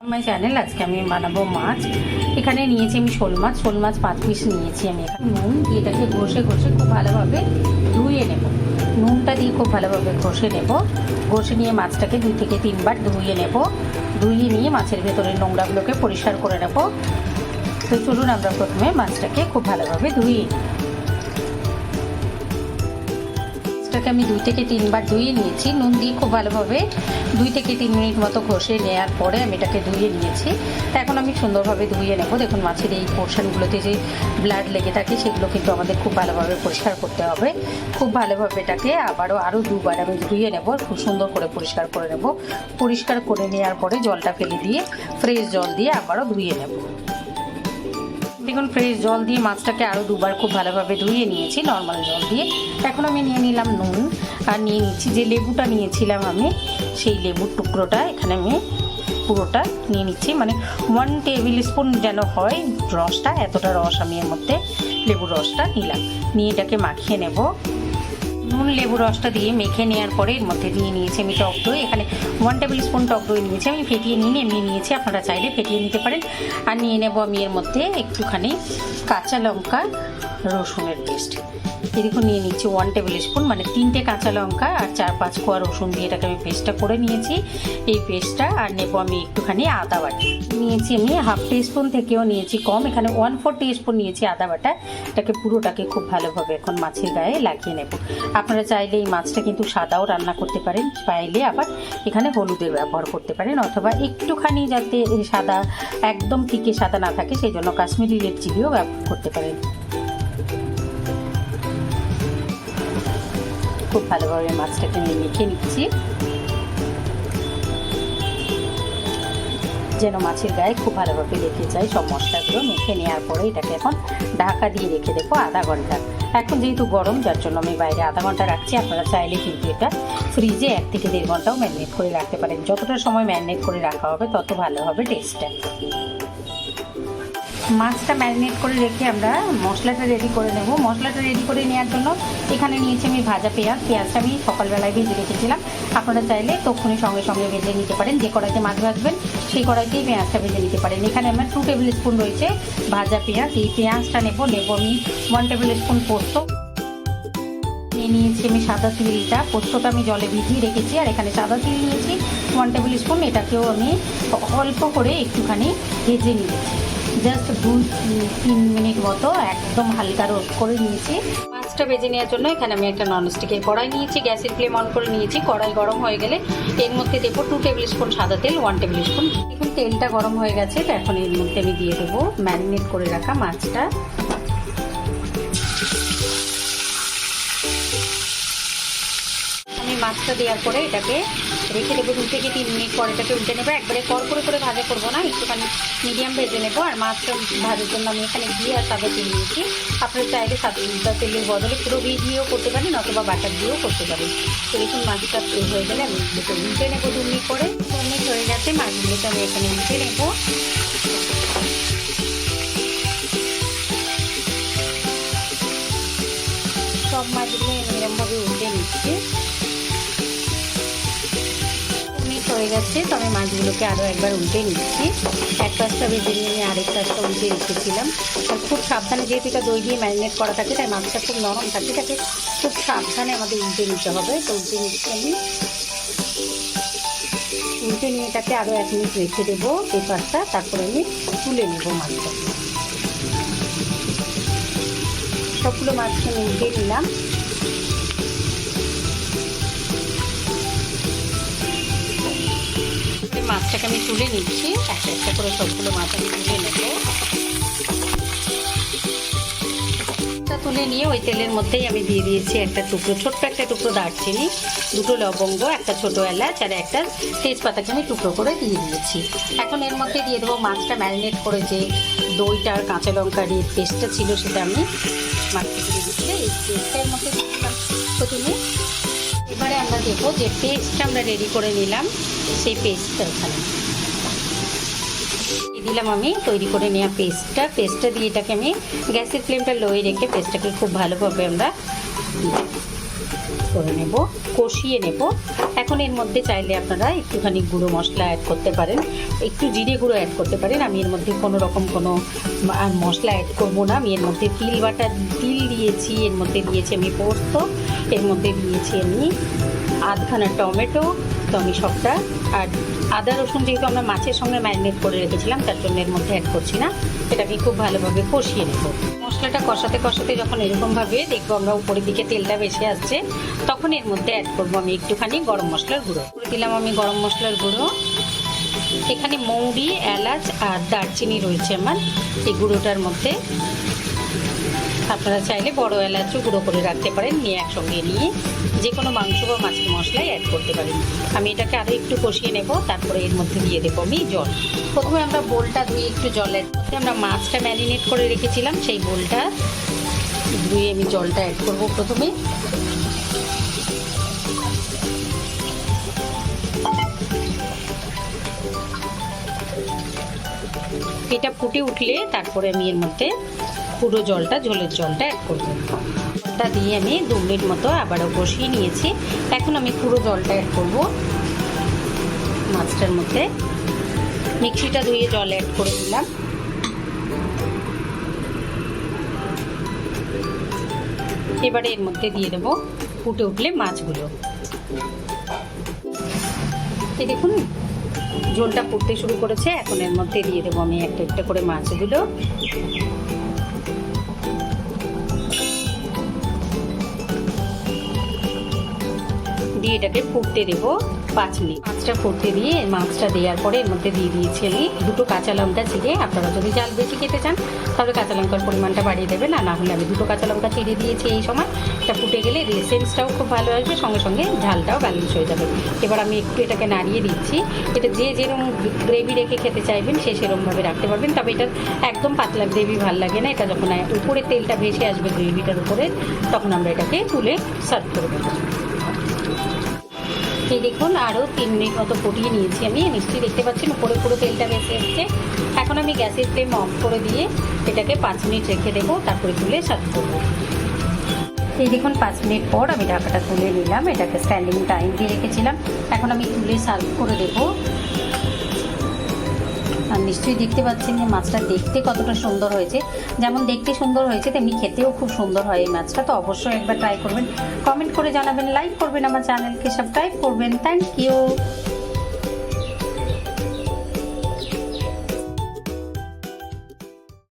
আমার চ্যানেল আজকে আমি বানাবো মাছ। এখানে নিয়েছি আমি শোল মাছ 5 পিস নিয়েছি। আমি এখানে নুন দিয়ে এটাকে ঘষে ঘষে খুব ভালোভাবে ধুয়ে নেব। নুনটা দিয়ে খুব ভালোভাবে ঘষে নেব। ঘষে নিয়ে মাছটাকে 2 থেকে 3 বার ধুয়ে নেব। ধুয়ে নিয়ে মাছের ভেতরে নোংরাগুলোকে পরিষ্কার করে নেব। তো চলুন আমরা প্রথমে মাছটাকে খুব ভালোভাবে ধুয়ে নিই। মাছটাকে আমি 2 থেকে 3 বার ধুয়ে নিয়েছি। নুন দিয়ে খুব ভালোভাবে 2 থেকে 3 মিনিট মতো ঘষে নেওয়ার পরে আমি এটাকে ধুয়ে নিয়েছি। এখন আমি সুন্দরভাবে ধুয়ে নেব। দেখুন মাছের এই পোর্শনগুলোতে যে ব্লাড লেগে থাকে সেগুলো কিন্তু আমাদের খুব ভালোভাবে পরিষ্কার করতে হবে। খুব ভালোভাবে এটাকে আরও 2 বার আমি ধুয়ে নেব। খুব সুন্দর করে পরিষ্কার করে নেব। পরিষ্কার করে নেওয়ার পরে জলটা ফেলে দিয়ে ফ্রেশ জল দিয়ে আবারও ধুয়ে নেব। দেখুন ফ্রেশ জল দিয়ে মাছটাকে আরও 2 বার খুব ভালোভাবে ধুয়ে নিয়েছি নর্মাল জল দিয়ে। এখন আমি নিয়ে নিলাম নুন আর নিয়ে নিচ্ছি যে লেবুটা নিয়েছিলাম আমি, সেই লেবুর টুকরোটা এখানে আমি পুরোটা নিয়ে নিচ্ছি। মানে 1 টেবিল স্পুন যেন হয় রসটা, এতটা রস আমি এর মধ্যে লেবুর রসটা নিলাম। নিয়ে এটাকে মাখিয়ে নেব। নুন লেবু রসটা দিয়ে মেখে নেওয়ার পরে এর মধ্যে দিয়ে নিয়েছি আমি টক দই। এখানে 1 টেবিল স্পুন টক দই নিয়েছি। আমি ফেটিয়ে নিয়ে এমনি নিয়েছি, আপনারা চাইলে ফেটিয়ে নিতে পারেন। আর নিয়ে নেব আমি এর মধ্যে একটুখানি কাঁচা লঙ্কা রসুনের পেস্ট। এরকম নিয়ে নিচ্ছি 1 টেবিল স্পুন, মানে 3টে কাঁচা লঙ্কা আর 4-5 কোয়া রসুন দিয়ে এটাকে আমি পেস্টটা করে নিয়েছি। এই পেস্টটা আর নেব আমি একটুখানি আদা বাটা নিয়েছি। আমি হাফ টিস্পুন থেকেও নিয়েছি কম, এখানে 1/4 টিস্পুন নিয়েছি আদা বাটা। এটাকে পুরোটাকে খুব ভালোভাবে এখন মাছের গায়ে লাগিয়ে নেব। আপনারা চাইলে এই মাছটা কিন্তু সাদাও রান্না করতে পারেন, চাইলে আবার এখানে হলুদের ব্যবহার করতে পারেন, অথবা একটুখানি যাতে সাদা একদম ফিকে সাদা না থাকে সেই জন্য কাশ্মীরি রেড চিলিও ব্যবহার করতে পারেন। খুব ভালোভাবে মাছটাকে আমি মেখে নিচ্ছি যেন মাছের গায়ে খুব ভালোভাবে লেগে যায় সব মশলাগুলো। মেখে নেওয়ার পরে এটাকে এখন ঢাকা দিয়ে রেখে দেবো আধা ঘন্টা। এখন যেহেতু গরম যার জন্য আমি বাইরে আধা ঘন্টা রাখছি। আপনারা চাইলে কিন্তু এটা ফ্রিজে 1 থেকে 1.5 ঘন্টাও ম্যারিনেট করে রাখতে পারেন। যতটা সময় ম্যারিনেট করে রাখা হবে তত ভালো হবে টেস্টটা। মাছটা ম্যারিনেট করে রেখে আমরা মশলাটা রেডি করে নেব। মশলাটা রেডি করে নেওয়ার জন্য এখানে নিয়েছি আমি ভাজা পেঁয়াজটা আমি সকালবেলায় ভেজে রেখেছিলাম। আপনারা চাইলে তখনই সঙ্গে সঙ্গে ভেজে নিতে পারেন। যে কড়াইতে মাছ ভাজবেন সেই কড়াইতেই পেঁয়াজটা ভেজে নিতে পারেন। এখানে আমার 2 টেবিল স্পুন রয়েছে ভাজা পেঁয়াজ। এই পেঁয়াজটা নেব আমি 1 টেবিল স্পুন পোস্ত নিয়ে নিয়েছি। আমি সাদা তিলটা, পোস্তটা আমি জলে ভিজিয়ে রেখেছি। আর এখানে সাদা তিল নিয়েছি 1 টেবিল স্পুন। এটাকেও আমি অল্প করে একটুখানি ভেজে নিয়েছি, জাস্ট 2-3 মিনিট মতো একদম হালকা রোস্ট করে নিয়েছি। মাছটা ভেজে নেওয়ার জন্য এখানে আমি একটা ননস্টিকের কড়াই নিয়েছি। গ্যাসের ফ্লেম অন করে নিয়েছি। কড়াই গরম হয়ে গেলে এর মধ্যে দেবো 2 টেবিল স্পুন সাদা তেল, 1 টেবিল স্পুন। এখন তেলটা গরম হয়ে গেছে, তো এখন এর মধ্যে আমি দিয়ে দেবো ম্যারিনেট করে রাখা মাছটা। আমি মাছটা দেওয়ার পরে এটাকে রেখে দেবো 2 থেকে 3 মিনিট পর এটাকে উল্টে নেবো। একবারে কড়কড়ে করে ভাজা করবো না, একটুখানি মিডিয়াম ভেজে নেবো। আর মাছটা ভাজার জন্য আমি এখানে ঘি আর সাদা তেল নিয়েছি। আপনারা চাইলে সাদা তেলের বদলে পুরো ঘি দিয়েও করতে পারেন, অথবা বাটার দিয়েও করতে পারেন। তো এরকম মাছটা হয়ে গেলে আমি এগুলোকে উল্টে নেবো 2 মিনিট পরে। 2 মিনিট হয়ে গেছে, মাছগুলোকে আমি এখানে উল্টে নেবো। সব মাছগুলো এরকমভাবে উল্টে নিচ্ছি। হয়ে গেছে, তো আমি মাছগুলোকে আরও একবার উল্টে নিচ্ছি। এক পাশটা ভেজে নিয়ে আমি আরেক পাশটা উল্টে রেখেছিলাম। আর খুব সাবধানে, যেহেতু এটা দই দিয়ে ম্যারিনেট করা থাকে তাই মাছটা খুব নরম থাকে, তাকে খুব সাবধানে আমাদের উল্টে নিতে হবে। তো উল্টে নিচ্ছি আমি। উল্টে নিয়ে এটাকে আরও 1 মিনিট রেখে দেবো এই পাশটা, তারপরে আমি তুলে নেবো মাছটা। সবগুলো মাছকে আমি উল্টে নিলাম। মাছটাকে আমি তুলে নিচ্ছি, একটা একটা করে সবগুলো মাছ আমি তুলে নেব। তুলে নিয়ে ওই তেলের মধ্যেই আমি দিয়ে দিয়েছি একটা টুকরো, ছোট্ট একটা টুকরো দারচিনি, 2টো লবঙ্গ, একটা ছোটো এলাচ আর একটা তেজপাতাকে আমি টুকরো করে দিয়ে দিয়েছি। এখন এর মধ্যে দিয়ে দেবো মাছটা ম্যারিনেট করে যে দইটা আর কাঁচা লঙ্কার এই পেস্টটা ছিল সেটা আমি মাছটা দিয়ে দিচ্ছি। এই পেস্টটার মধ্যে দিচ্ছিলাম প্রথমে। এবারে আমরা দেখবো যে পেস্টটা আমরা রেডি করে নিলাম, সেই পেস্টটা এখানে দিলাম আমি তৈরি করে নেওয়া পেস্টটা দিয়ে এটাকে আমি গ্যাসের ফ্লেমটা লোয়ে রেখে পেস্টটাকে খুব ভালোভাবে আমরা করে নেব, কষিয়ে নেব। এখন এর মধ্যে চাইলে আপনারা একটুখানি গুঁড়ো মশলা অ্যাড করতে পারেন, একটু জিরে গুঁড়ো অ্যাড করতে পারেন। আমি এর মধ্যে কোনো রকম কোনো আর মশলা অ্যাড করবো না। আমি এর মধ্যে তিল দিয়েছি, এর মধ্যে দিয়েছি আমি পোস্ত, এর মধ্যে দিয়েছি আমি আধখানা টমেটো, তো আমি সবটা, আর আদা রসুন যেহেতু আমরা মাছের সঙ্গে ম্যারিনেট করে রেখেছিলাম তার জন্য এর মধ্যে অ্যাড করছি না। এটাকে খুব ভালোভাবে কষিয়ে নেব। মশলাটা কষাতে কষাতে যখন এরকমভাবে দেখবো আমরা উপরের দিকে তেলটা ভেসে আসছে, তখন এর মধ্যে অ্যাড করবো আমি একটুখানি গরম মশলার গুঁড়ো করে দিলাম। আমি গরম মশলার গুঁড়ো, এখানে মৌরি, এলাচ আর দারচিনি রয়েছে আমার এই গুঁড়োটার মধ্যে। আপনারা চাইলে বড় এলাচও গুঁড়ো করে রাখতে পারেন, নিয়ে একসঙ্গে নিয়ে যে কোনো মাংস বা মাছের মশলাই অ্যাড করতে পারেন। আমি এটাকে আরও একটু কষিয়ে নেব, তারপরে এর মধ্যে দিয়ে দেবো আমি জল। প্রথমে আমরা বোলটা ধুয়ে একটু জলের মধ্যে আমরা মাছটা ম্যারিনেট করে রেখেছিলাম, সেই বোলটা ধুয়ে আমি জলটা অ্যাড করব প্রথমে। এটা ফুটে উঠলে তারপরে আমি এর মধ্যে পুরো জলটা, ঝোলের জলটা অ্যাড করবো। জলটা দিয়ে আমি 2 মিনিট মতো আবারও কষিয়ে নিয়েছি। এখন আমি পুরো জলটা অ্যাড করব মাছটার মধ্যে। মিক্সিটা ধুয়ে জল অ্যাড করে দিলাম। এবারে এর মধ্যে দিয়ে দেবো ফুটে উঠলে মাছগুলো। এই দেখুন ঝোলটা ফুটতে শুরু করেছে, এখন এর মধ্যে দিয়ে দেবো আমি একটা একটা করে মাছগুলো। দিয়ে এটাকে ফুটতে দেবো 5 মিনিট। মাছটা ফুটতে দিয়ে মাছটা দেওয়ার পরে এর মধ্যে দিয়ে দিয়েছি আমি 2টো কাঁচা লঙ্কা চিড়ে। আপনারা যদি ঝাল বেশি খেতে চান তাহলে কাঁচা লঙ্কার পরিমাণটা বাড়িয়ে দেবেন, আর না হলে আমি 2টো কাঁচা লঙ্কা চিড়ে দিয়েছি। এই সময় এটা ফুটে গেলে সেন্সটাও খুব ভালো আসবে, সঙ্গে সঙ্গে ঝালটাও ব্যালেন্স হয়ে যাবে। এবার আমি একটু এটাকে নাড়িয়ে দিচ্ছি। এটা যে যেরকম গ্রেভি রেখে খেতে চাইবেন সে সেরকমভাবে রাখতে পারবেন, তবে এটা একদম পাতলা গ্রেভি ভালো লাগে না। এটা যখন উপরে তেলটা ভেসে আসবে গ্রেভিটার উপরে, তখন আমরা এটাকে তুলে সার্ভ করে দেবো। এই দেখুন আরও 3 মিনিট মতো ফুটিয়ে নিয়েছি আমি, নিশ্চয়ই দেখতে পাচ্ছেন উপরে পুরো তেলটা ভেসে এসছে। এখন আমি গ্যাসের ফ্লেম অফ করে দিয়ে এটাকে 5 মিনিট রেখে দেবো, তারপরে তুলে সার্ভ করবো। এই দেখুন 5 মিনিট পর আমি ঢাকাটা তুলে নিলাম, এটাকে স্ট্যান্ডিং টাইম দিয়ে রেখেছিলাম। এখন আমি তুলে সার্ভ করে দেবো। আর নিশ্চয়ই দেখতে পাচ্ছেন যে মাছটা দেখতে কতটা সুন্দর হয়েছে। যেমন দেখতে সুন্দর হয়েছে তেমনি খেতেও খুব সুন্দর হয় এই মাছটা। তো অবশ্যই একবার ট্রাই করবেন, কমেন্ট করে জানাবেন, লাইক করবেন, আমার চ্যানেলকে সাবস্ক্রাইব করবেন। Thank you.